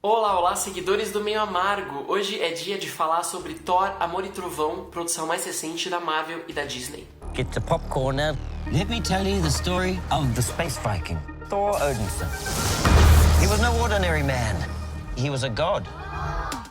Olá, olá, seguidores do Meio Amargo! Hoje é dia de falar sobre Thor, Amor e Trovão, produção mais recente da Marvel e da Disney. Get the popcorn now. Let me tell you the story of the space Viking, Thor Odinson. He was no ordinary man. He was a god.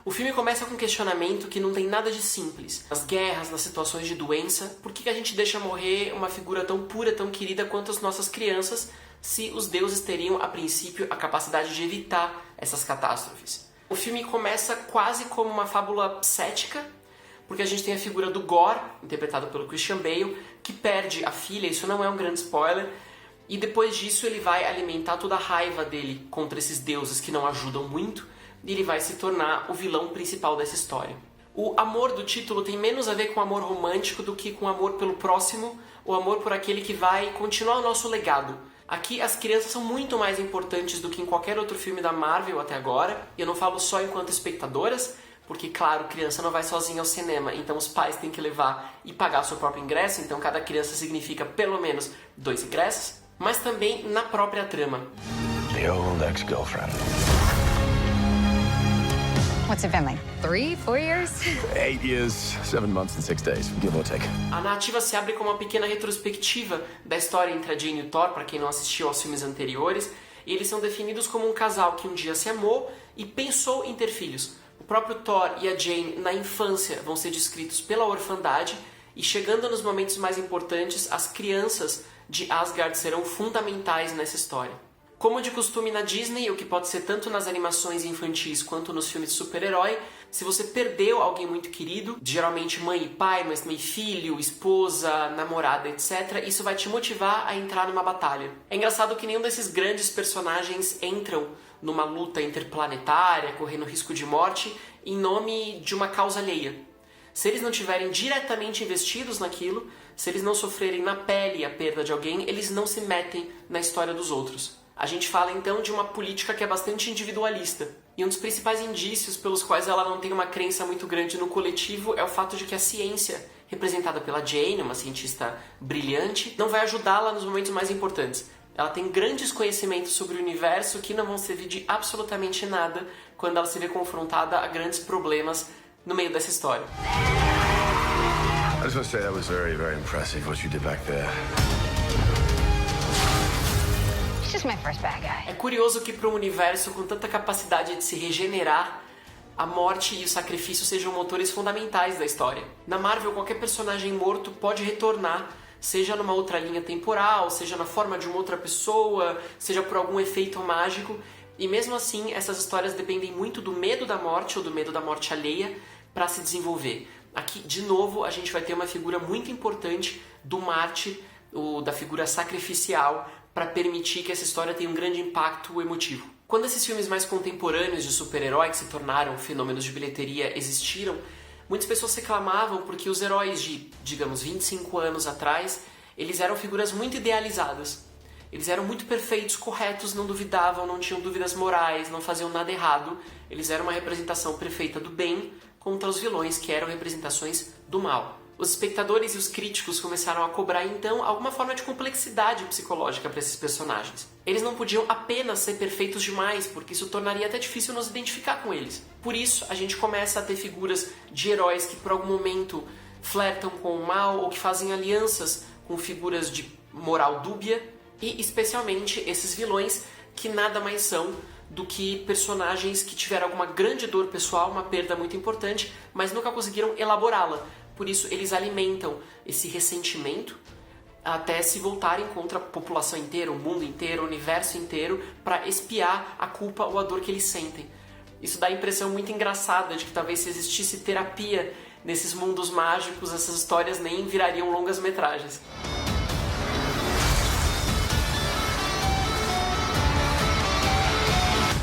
O filme começa com um questionamento que não tem nada de simples. Nas guerras, nas situações de doença, por que a gente deixa morrer uma figura tão pura, tão querida quanto as nossas crianças, se os deuses teriam, a princípio, a capacidade de evitar essas catástrofes? O filme começa quase como uma fábula cética, porque a gente tem a figura do Gorr, interpretado pelo Christian Bale, que perde a filha, isso não é um grande spoiler, e depois disso ele vai alimentar toda a raiva dele contra esses deuses que não ajudam muito, e ele vai se tornar o vilão principal dessa história. O amor do título tem menos a ver com amor romântico do que com amor pelo próximo, o amor por aquele que vai continuar o nosso legado. Aqui as crianças são muito mais importantes do que em qualquer outro filme da Marvel até agora, e eu não falo só enquanto espectadoras, porque claro, criança não vai sozinha ao cinema, então os pais têm que levar e pagar seu próprio ingresso, então cada criança significa pelo menos 2 ingressos, mas também na própria trama. The old ex-girlfriend. What's it been, like 3, 4 years? 8 years, 7 months and 6 days, give or take. A narrativa se abre com uma pequena retrospectiva da história entre a Jane e o Thor, para quem não assistiu aos filmes anteriores, e eles são definidos como um casal que um dia se amou e pensou em ter filhos. O próprio Thor e a Jane, na infância, vão ser descritos pela orfandade, e chegando nos momentos mais importantes, as crianças de Asgard serão fundamentais nessa história. Como de costume na Disney, o que pode ser tanto nas animações infantis quanto nos filmes de super-herói, se você perdeu alguém muito querido, geralmente mãe e pai, mas também filho, esposa, namorada, etc., isso vai te motivar a entrar numa batalha. É engraçado que nenhum desses grandes personagens entram numa luta interplanetária, correndo risco de morte, em nome de uma causa alheia. Se eles não estiverem diretamente investidos naquilo, se eles não sofrerem na pele a perda de alguém, eles não se metem na história dos outros. A gente fala então de uma política que é bastante individualista. E um dos principais indícios pelos quais ela não tem uma crença muito grande no coletivo é o fato de que a ciência, representada pela Jane, uma cientista brilhante, não vai ajudá-la nos momentos mais importantes. Ela tem grandes conhecimentos sobre o universo que não vão servir de absolutamente nada quando ela se vê confrontada a grandes problemas no meio dessa história. I just want to say that was very, very impressive what you did back there. He's just my first bad guy. É curioso que para um universo com tanta capacidade de se regenerar, a morte e o sacrifício sejam motores fundamentais da história. Na Marvel, qualquer personagem morto pode retornar, seja numa outra linha temporal, seja na forma de uma outra pessoa, seja por algum efeito mágico, e mesmo assim essas histórias dependem muito do medo da morte ou do medo da morte alheia para se desenvolver. Aqui, de novo, a gente vai ter uma figura muito importante do mártir, da figura sacrificial, para permitir que essa história tenha um grande impacto emotivo. Quando esses filmes mais contemporâneos de super-herói, que se tornaram fenômenos de bilheteria, existiram, muitas pessoas reclamavam porque os heróis de, digamos, 25 anos atrás, eles eram figuras muito idealizadas. Eles eram muito perfeitos, corretos, não duvidavam, não tinham dúvidas morais, não faziam nada errado. Eles eram uma representação perfeita do bem contra os vilões, que eram representações do mal. Os espectadores e os críticos começaram a cobrar então alguma forma de complexidade psicológica para esses personagens. Eles não podiam apenas ser perfeitos demais, porque isso tornaria até difícil nos identificar com eles. Por isso, a gente começa a ter figuras de heróis que por algum momento flertam com o mal ou que fazem alianças com figuras de moral dúbia, e especialmente esses vilões que nada mais são do que personagens que tiveram alguma grande dor pessoal, uma perda muito importante, mas nunca conseguiram elaborá-la. Por isso eles alimentam esse ressentimento até se voltarem contra a população inteira, o mundo inteiro, o universo inteiro, para expiar a culpa ou a dor que eles sentem. Isso dá a impressão muito engraçada de que talvez se existisse terapia nesses mundos mágicos, essas histórias nem virariam longas metragens.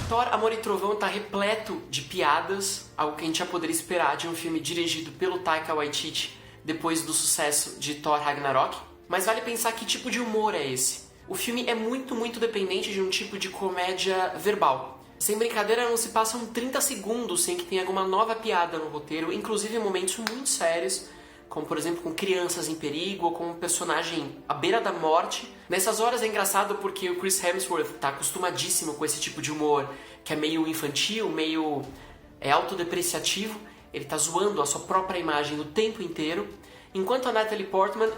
Thor, Amor e Trovão está repleto de piadas, algo que a gente já poderia esperar de um filme dirigido pelo Taika Waititi depois do sucesso de Thor Ragnarok. Mas vale pensar que tipo de humor é esse. O filme é muito dependente de um tipo de comédia verbal. Sem brincadeira, não se passam 30 segundos sem que tenha alguma nova piada no roteiro, inclusive em momentos muito sérios, como por exemplo com crianças em perigo ou com um personagem à beira da morte. Nessas horas é engraçado porque o Chris Hemsworth está acostumadíssimo com esse tipo de humor, que é meio infantil, meio autodepreciativo. Ele tá zoando a sua própria imagem o tempo inteiro, enquanto a Natalie Portman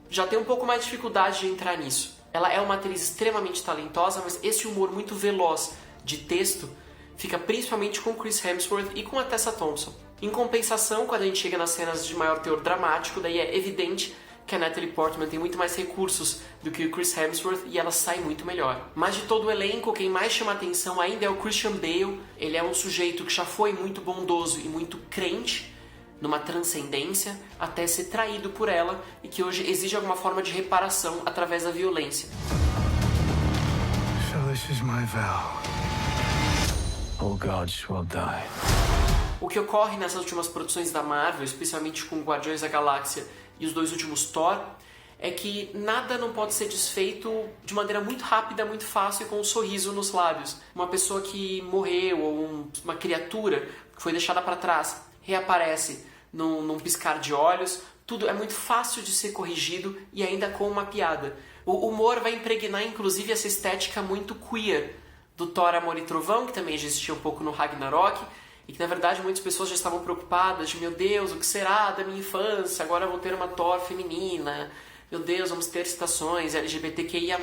já tem um pouco mais de dificuldade de entrar nisso. Ela é uma atriz extremamente talentosa, mas esse humor muito veloz de texto fica principalmente com Chris Hemsworth e com a Tessa Thompson. Em compensação, quando a gente chega nas cenas de maior teor dramático, daí é evidente que a Natalie Portman tem muito mais recursos do que o Chris Hemsworth e ela sai muito melhor. Mas de todo o elenco, quem mais chama atenção ainda é o Christian Bale. Ele é um sujeito que já foi muito bondoso e muito crente, numa transcendência, até ser traído por ela e que hoje exige alguma forma de reparação através da violência. So this is my vow. All gods will die. O que ocorre nessas últimas produções da Marvel, especialmente com Guardiões da Galáxia e os 2 últimos Thor, é que nada não pode ser desfeito de maneira muito rápida, muito fácil e com um sorriso nos lábios. Uma pessoa que morreu ou uma criatura que foi deixada para trás reaparece num piscar de olhos. Tudo é muito fácil de ser corrigido e ainda com uma piada. O humor vai impregnar inclusive essa estética muito queer do Thor, Amor e Trovão, que também já existia um pouco no Ragnarok, e que na verdade muitas pessoas já estavam preocupadas de, meu Deus, o que será da minha infância? Agora vou ter uma Thor feminina, meu Deus, vamos ter citações LGBTQIA+.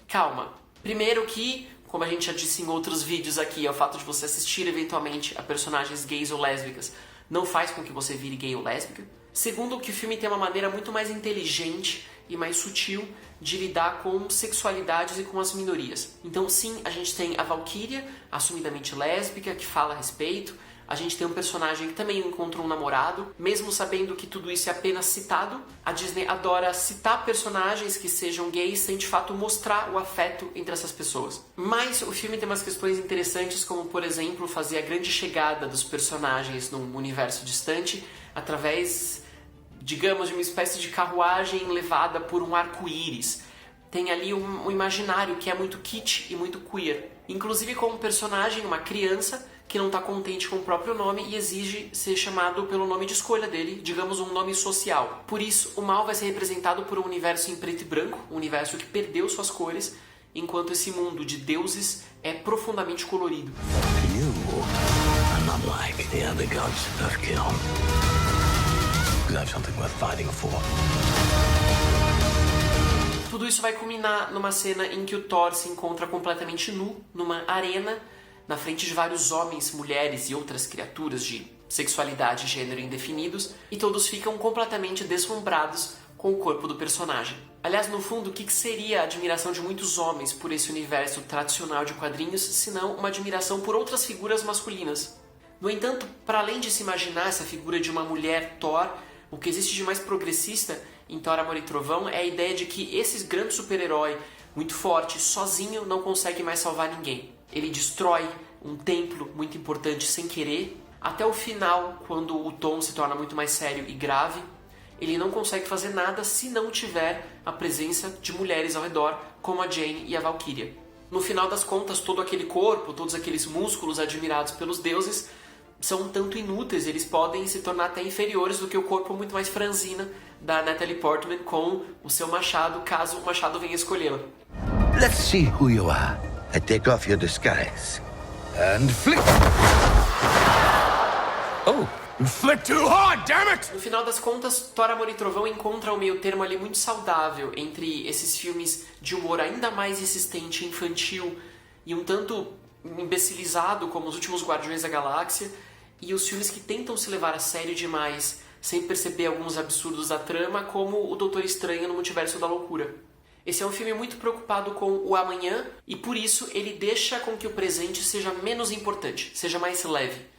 Calma. Primeiro que, como a gente já disse em outros vídeos aqui, é o fato de você assistir eventualmente a personagens gays ou lésbicas não faz com que você vire gay ou lésbica. Segundo, que o filme tem uma maneira muito mais inteligente e mais sutil de lidar com sexualidades e com as minorias. Então sim, a gente tem a Valkyria, assumidamente lésbica, que fala a respeito. A gente tem um personagem que também encontra um namorado, mesmo sabendo que tudo isso é apenas citado. A Disney adora citar personagens que sejam gays sem de fato mostrar o afeto entre essas pessoas. Mas o filme tem umas questões interessantes, como por exemplo fazer a grande chegada dos personagens num universo distante através, digamos, de uma espécie de carruagem levada por um arco-íris. Tem ali um imaginário que é muito kitsch e muito queer. Inclusive com um personagem, uma criança, que não está contente com o próprio nome e exige ser chamado pelo nome de escolha dele, digamos um nome social. Por isso, o mal vai ser representado por um universo em preto e branco, um universo que perdeu suas cores, enquanto esse mundo de deuses é profundamente colorido. You are not like the other gods of kill. Because I have something worth fighting for. Tudo isso vai culminar numa cena em que o Thor se encontra completamente nu, numa arena, na frente de vários homens, mulheres e outras criaturas de sexualidade e gênero indefinidos, e todos ficam completamente deslumbrados com o corpo do personagem. Aliás, no fundo, o que seria a admiração de muitos homens por esse universo tradicional de quadrinhos, senão uma admiração por outras figuras masculinas? No entanto, para além de se imaginar essa figura de uma mulher Thor, o que existe de mais progressista em Thor, Amor e Trovão é a ideia de que esse grande super-herói, muito forte, sozinho não consegue mais salvar ninguém. Ele destrói um templo muito importante sem querer. Até o final, quando o tom se torna muito mais sério e grave, ele não consegue fazer nada se não tiver a presença de mulheres ao redor, como a Jane e a Valkyria. No final das contas, todo aquele corpo, todos aqueles músculos admirados pelos deuses são um tanto inúteis, eles podem se tornar até inferiores do que o corpo muito mais franzina da Natalie Portman com o seu machado, caso o machado venha escolhê-la. Let's see who you are. I take off your disguise. And flick! Oh, Flick too hard, damn it! No final das contas, Thor, Amor e Trovão encontra um meio termo ali muito saudável entre esses filmes de humor ainda mais insistente, infantil e um tanto imbecilizado, como os últimos Guardiões da Galáxia, e os filmes que tentam se levar a sério demais, sem perceber alguns absurdos da trama, como o Doutor Estranho no Multiverso da Loucura. Esse é um filme muito preocupado com o amanhã, e por isso ele deixa com que o presente seja menos importante, seja mais leve.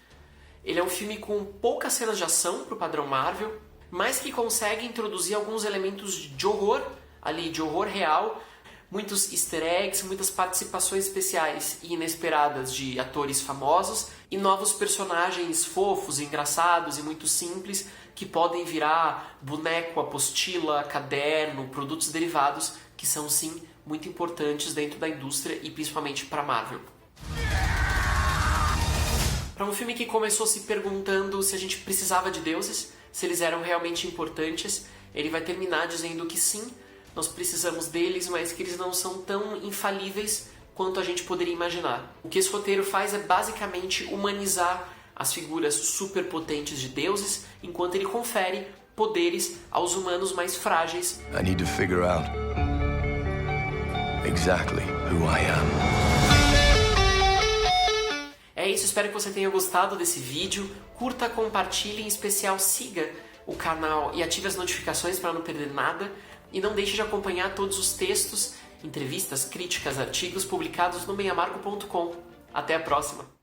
Ele é um filme com poucas cenas de ação para o padrão Marvel, mas que consegue introduzir alguns elementos de horror, ali de horror real, muitos easter eggs, muitas participações especiais e inesperadas de atores famosos e novos personagens fofos, engraçados e muito simples que podem virar boneco, apostila, caderno, produtos derivados que são sim muito importantes dentro da indústria e principalmente para Marvel. Para um filme que começou se perguntando se a gente precisava de deuses, se eles eram realmente importantes, ele vai terminar dizendo que sim, nós precisamos deles, mas que eles não são tão infalíveis quanto a gente poderia imaginar. O que esse roteiro faz é basicamente humanizar as figuras superpotentes de deuses, enquanto ele confere poderes aos humanos mais frágeis. I need to figure out exactly who I am. É isso, espero que você tenha gostado desse vídeo. Curta, compartilhe, em especial siga o canal e ative as notificações para não perder nada. E não deixe de acompanhar todos os textos, entrevistas, críticas, artigos publicados no meiamargo.com. Até a próxima!